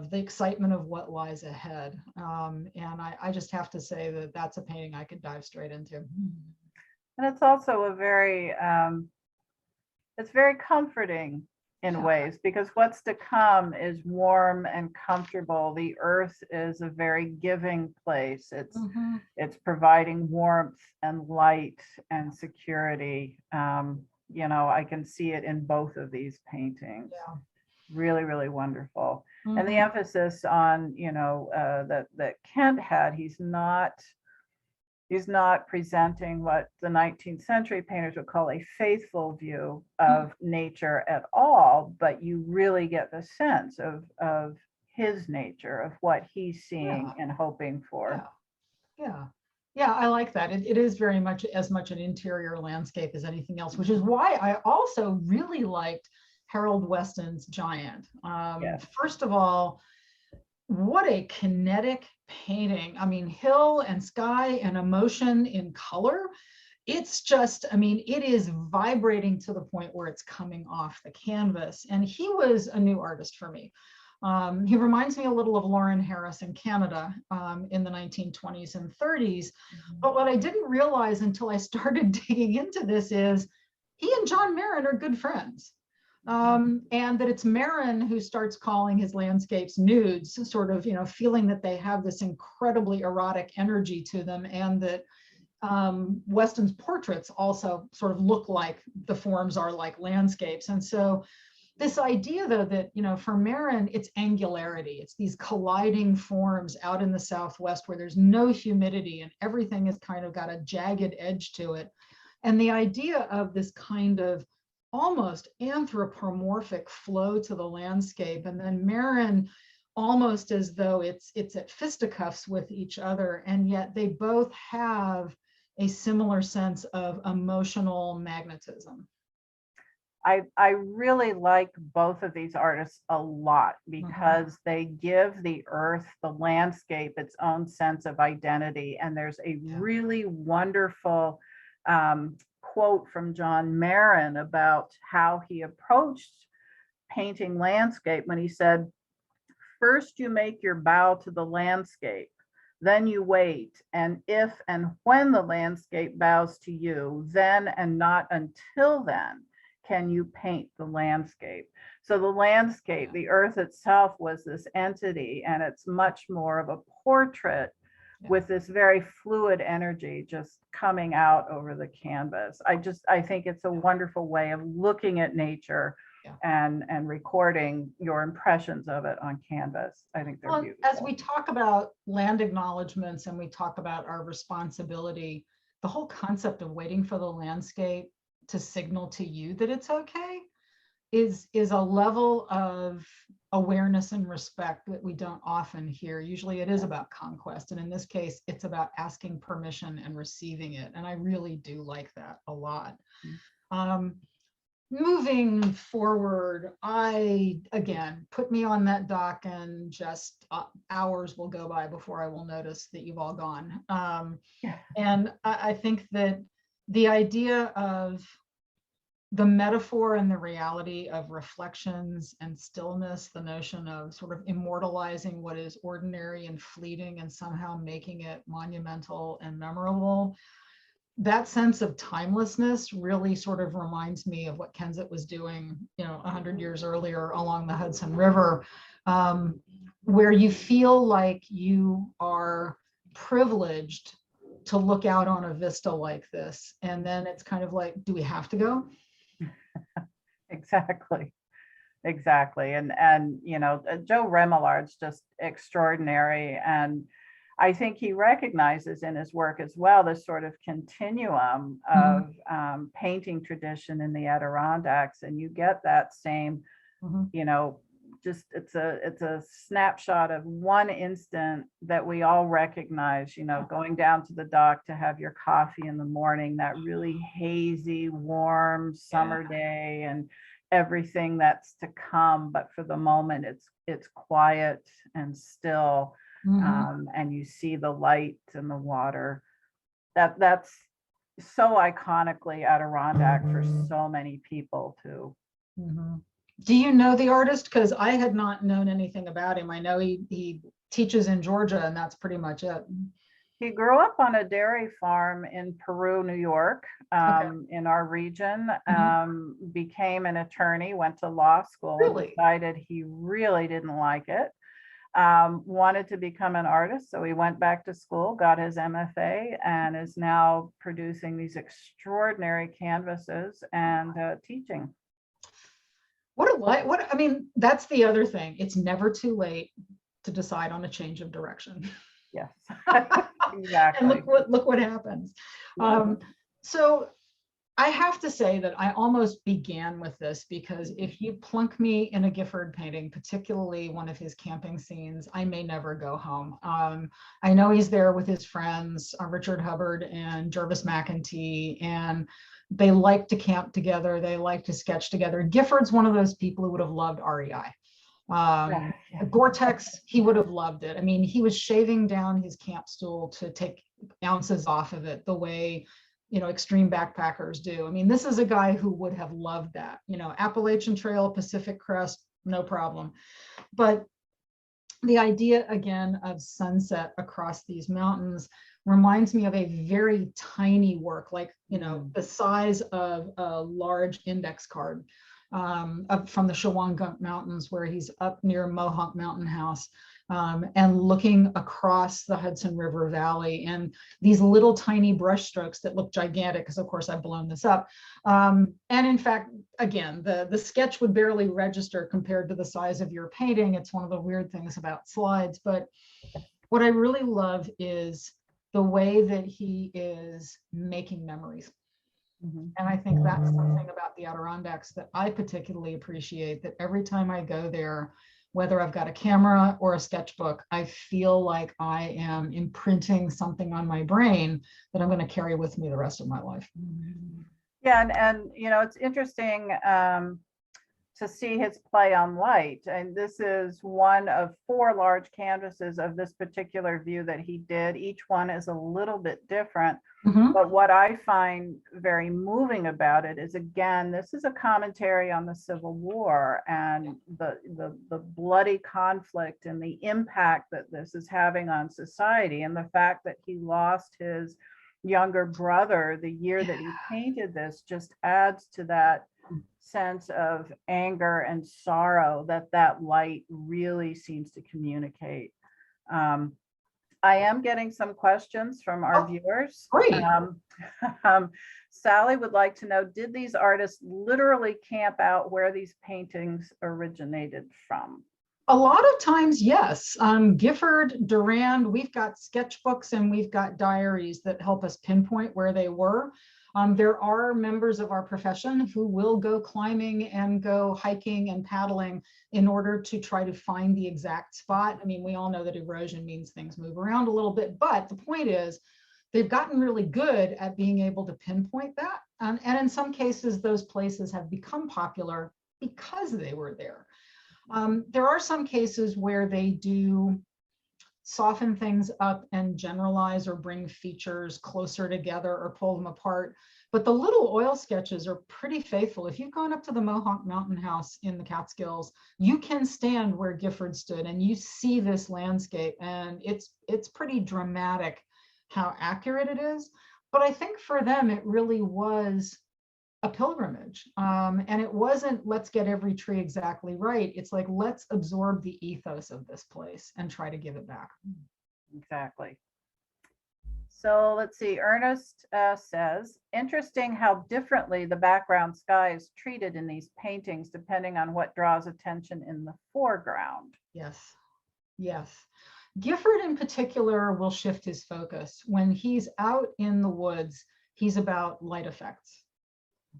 the excitement of what lies ahead. And I just have to say that that's a painting I could dive straight into. And it's also it's very comforting in ways, because what's to come is warm and comfortable. The earth is a very giving place. It's providing warmth and light and security. I can see it in both of these paintings. Yeah. Really, really wonderful. And the emphasis on, that Kent had, he's not presenting what the 19th century painters would call a faithful view of nature at all, but you really get the sense of his nature, of what he's seeing and hoping for. Yeah, I like that. It is very much as much an interior landscape as anything else, which is why I also really liked Harold Weston's Giant. First of all, what a kinetic painting. I mean, hill and sky and emotion in color. It's just, it is vibrating to the point where it's coming off the canvas. And he was a new artist for me. He reminds me a little of Lauren Harris in Canada in the 1920s and 30s. But what I didn't realize until I started digging into this is he and John Marin are good friends. And that it's Marin who starts calling his landscapes nudes, sort of, feeling that they have this incredibly erotic energy to them, and that Weston's portraits also sort of look like the forms are like landscapes. And so this idea, though, that, for Marin, it's angularity. It's these colliding forms out in the Southwest where there's no humidity and everything has kind of got a jagged edge to it. And the idea of this kind of almost anthropomorphic flow to the landscape, and then Marin almost as though it's at fisticuffs with each other, and yet they both have a similar sense of emotional magnetism. I really like both of these artists a lot, because they give the earth, the landscape, its own sense of identity. And there's a really wonderful quote from John Marin about how he approached painting landscape, when he said, "First you make your bow to the landscape, then you wait, and if and when the landscape bows to you, then and not until then can you paint the landscape." So the landscape, the earth itself, was this entity, and it's much more of a portrait with this very fluid energy just coming out over the canvas. I think it's a wonderful way of looking at nature and recording your impressions of it on canvas. I think they're beautiful. As we talk about land acknowledgements and we talk about our responsibility, the whole concept of waiting for the landscape to signal to you that it's okay is a level of awareness and respect that we don't often hear. Usually it is about conquest, and in this case it's about asking permission and receiving it, and I really do like that a lot. Moving forward, again, put me on that dock and just hours will go by before I will notice that you've all gone. And I think that the idea of the metaphor and the reality of reflections and stillness, the notion of sort of immortalizing what is ordinary and fleeting and somehow making it monumental and memorable, that sense of timelessness really sort of reminds me of what Kensett was doing, 100 years earlier along the Hudson River, where you feel like you are privileged to look out on a vista like this. And then it's kind of like, do we have to go? Exactly. And Joe Remelard's just extraordinary. And I think he recognizes in his work as well this sort of continuum of painting tradition in the Adirondacks, and you get that same, just it's a snapshot of one instant that we all recognize. Going down to the dock to have your coffee in the morning, that really hazy, warm summer day, and everything that's to come. But for the moment, it's quiet and still. And you see the light and the water. That's so iconically Adirondack for so many people too. Do you know the artist? Because I had not known anything about him. I know he teaches in Georgia, and that's pretty much it. He grew up on a dairy farm in Peru, New York, in our region, became an attorney, went to law school, decided he really didn't like it. Wanted to become an artist, so he went back to school, got his MFA, and is now producing these extraordinary canvases and teaching. That's the other thing. It's never too late to decide on a change of direction. Yes, exactly. And look what happens. So I have to say that I almost began with this because if you plunk me in a Gifford painting, particularly one of his camping scenes, I may never go home. I know he's there with his friends, Richard Hubbard and Jervis McEntee, and they like to camp together. They like to sketch together. Gifford's one of those people who would have loved REI. Gore-Tex, he would have loved it. I mean, he was shaving down his camp stool to take ounces off of it the way extreme backpackers do. I mean, this is a guy who would have loved that. Appalachian Trail, Pacific Crest, no problem. But the idea again of sunset across these mountains reminds me of a very tiny work, like the size of a large index card, up from the Shawangunk Mountains, where he's up near Mohawk Mountain House, and looking across the Hudson River Valley, and these little tiny brush strokes that look gigantic, because of course I've blown this up. And in fact, again, the sketch would barely register compared to the size of your painting. It's one of the weird things about slides. But what I really love is the way that he is making memories. And I think that's something about the Adirondacks that I particularly appreciate, that every time I go there, whether I've got a camera or a sketchbook, I feel like I am imprinting something on my brain that I'm going to carry with me the rest of my life. Yeah, and it's interesting to see his play on light. And this is one of 4 large canvases of this particular view that he did. Each one is a little bit different. But what I find very moving about it is, again, this is a commentary on the Civil War and the bloody conflict and the impact that this is having on society, and the fact that he lost his younger brother the year that he painted this just adds to that sense of anger and sorrow that light really seems to communicate. I am getting some questions from our viewers. Great. Sally would like to know, did these artists literally camp out where these paintings originated from? A lot of times, yes. Gifford, Durand, we've got sketchbooks and we've got diaries that help us pinpoint where they were. There are members of our profession who will go climbing and go hiking and paddling in order to try to find the exact spot. I mean, we all know that erosion means things move around a little bit, but the point is they've gotten really good at being able to pinpoint that. And in some cases, those places have become popular because they were there. There are some cases where they do soften things up and generalize or bring features closer together or pull them apart. But the little oil sketches are pretty faithful. If you've gone up to the Mohawk Mountain House in the Catskills, you can stand where Gifford stood and you see this landscape, and it's pretty dramatic how accurate it is. But I think for them, it really was a pilgrimage. And it wasn't, let's get every tree exactly right. It's like, let's absorb the ethos of this place and try to give it back. Exactly. So let's see, Ernest says, interesting how differently the background sky is treated in these paintings, depending on what draws attention in the foreground. Yes, yes. Gifford in particular will shift his focus. When he's out in the woods, he's about light effects.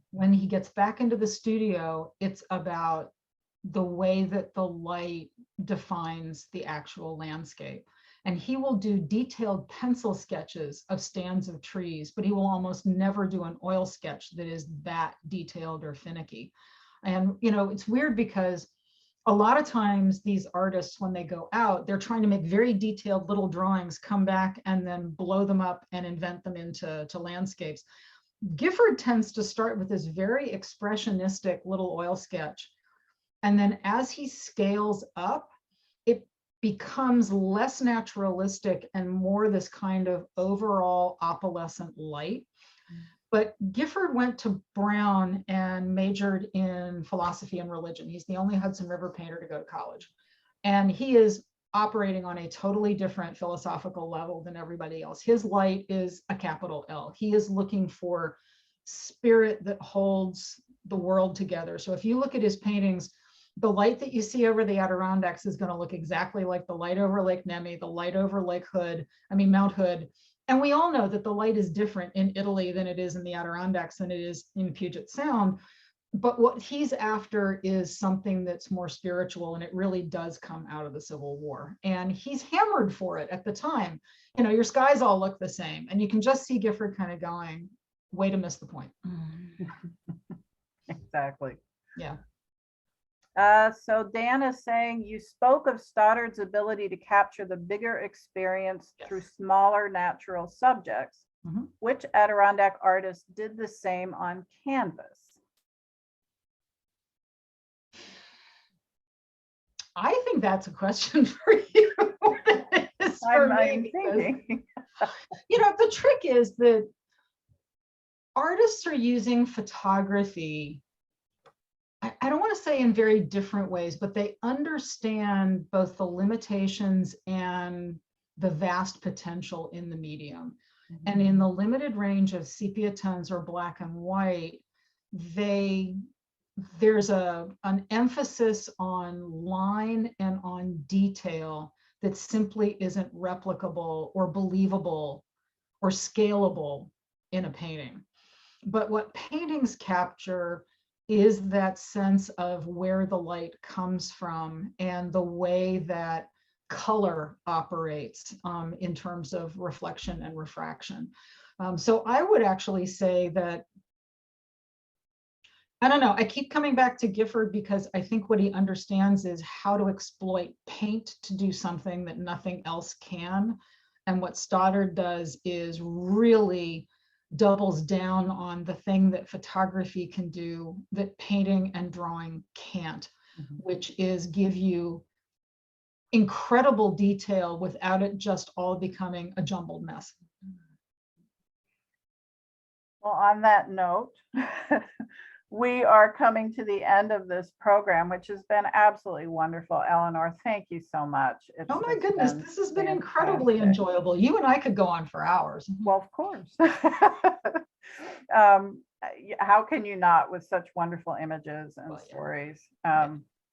When he gets back into the studio, it's about the way that the light defines the actual landscape. And he will do detailed pencil sketches of stands of trees, but he will almost never do an oil sketch that is that detailed or finicky. And, you know, it's weird because a lot of times these artists, when they go out, they're trying to make very detailed little drawings, come back and then blow them up and invent them into landscapes. Gifford tends to start with this very expressionistic little oil sketch. And then as he scales up, it becomes less naturalistic and more this kind of overall opalescent light. But Gifford went to Brown and majored in philosophy and religion. He's the only Hudson River painter to go to college. And he is operating on a totally different philosophical level than everybody else. His light is a capital L. He is looking for spirit that holds the world together. So if you look at his paintings, the light that you see over the Adirondacks is going to look exactly like the light over Lake Nemi, the light over Mount Hood. And we all know that the light is different in Italy than it is in the Adirondacks than it is in Puget Sound. But what he's after is something that's more spiritual, and it really does come out of the Civil War. And he's hammered for it at the time. You know, your skies all look the same, and you can just see Gifford kind of going, way to miss the point. Exactly. Yeah. So Dan is saying, you spoke of Stoddard's ability to capture the bigger experience through smaller natural subjects. Which Adirondack artist did the same on canvas? I think that's a question for you. I'm thinking. You know, the trick is that artists are using photography, I don't want to say in very different ways, but they understand both the limitations and the vast potential in the medium. And in the limited range of sepia tones or black and white, there's an emphasis on line and on detail that simply isn't replicable or believable or scalable in a painting. But what paintings capture is that sense of where the light comes from and the way that color operates in terms of reflection and refraction. So I would actually say that, I don't know, I keep coming back to Gifford because I think what he understands is how to exploit paint to do something that nothing else can. And what Stoddard does is really doubles down on the thing that photography can do that painting and drawing can't, which is give you incredible detail without it just all becoming a jumbled mess. Well, on that note, we are coming to the end of this program, which has been absolutely wonderful. Eleanor, thank you so much. Oh my goodness, this has been incredibly enjoyable. You and I could go on for hours. Well, of course. How can you not, with such wonderful images and stories?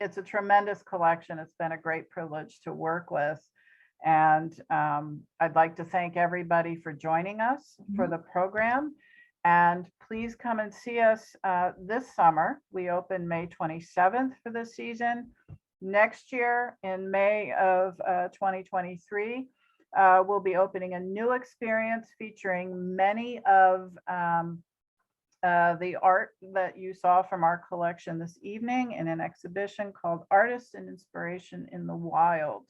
It's a tremendous collection. It's been a great privilege to work with. And I'd like to thank everybody for joining us for the program. And please come and see us this summer. We open May 27th for this season. Next year, in May of 2023, we'll be opening a new experience featuring many of the art that you saw from our collection this evening in an exhibition called Artists and Inspiration in the Wild.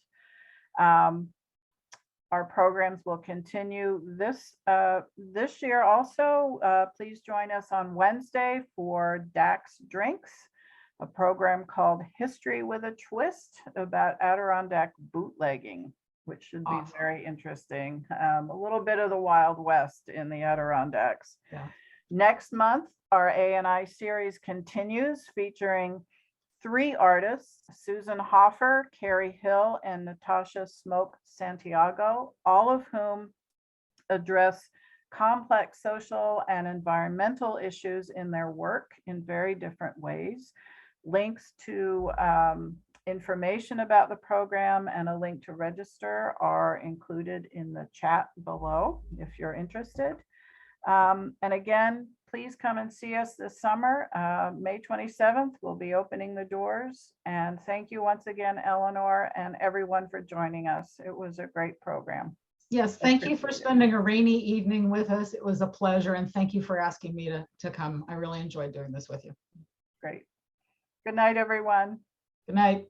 Our programs will continue this year also. Please join us on Wednesday for Dax Drinks, a program called History with a Twist about Adirondack bootlegging. which should be Awesome. very interesting. A little bit of the Wild West in the Adirondacks. Yeah. Next month, our A&I series continues, featuring 3 artists, Susan Hoffer, Carrie Hill, and Natasha Smoke Santiago, all of whom address complex social and environmental issues in their work in very different ways. Links to information about the program and a link to register are included in the chat below if you're interested. And again, please come and see us this summer. May 27th, we'll be opening the doors. And thank you once again, Eleanor, and everyone for joining us. It was a great program. Yes, thank you for spending a rainy evening with us. It was a pleasure, and thank you for asking me to come. I really enjoyed doing this with you. Great. Good night, everyone. Good night.